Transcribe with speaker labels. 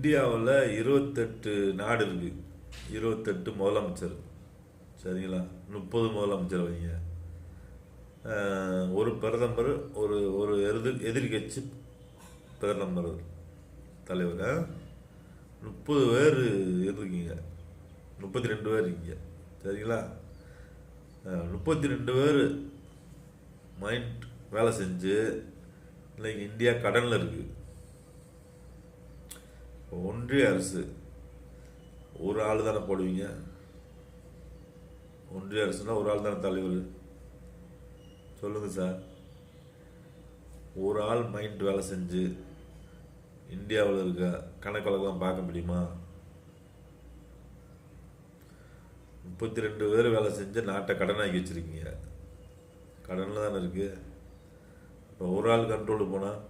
Speaker 1: இந்தியாவில் 28 நாடு இருக்கு, 28 முதலமைச்சர். சரிங்களா? 30 முதலமைச்சர் வைங்க. ஒரு பிரதமர், ஒரு ஒரு எதிர்கட்சி பிரதமர் தலைவர். 30 பேர் இருக்கீங்க, 32 பேர் இருக்கீங்க. சரிங்களா? 32 பேர் மைண்ட் வேலை செஞ்சு இன்னைக்கு இந்தியா கடனில் இருக்கு. ஒன்றிய அரசு ஒரு ஆள் தானே போடுவீங்க? ஒன்றிய அரசுனா ஒரு ஆள் தானே தலைவர்? சொல்லுங்க சார். ஒரு ஆள் மைண்ட் வேலை செஞ்சு இந்தியாவில் இருக்க கணக்கெல்லாம் பார்க்க முடியுமா? 32 பேர் வேலை செஞ்சு நாட்டை கடனாக்கி வச்சிருக்கீங்க. கடனில் தானே இருக்கு. இப்போ ஒரு ஆள் கண்ட்ரோலுக்கு போனால்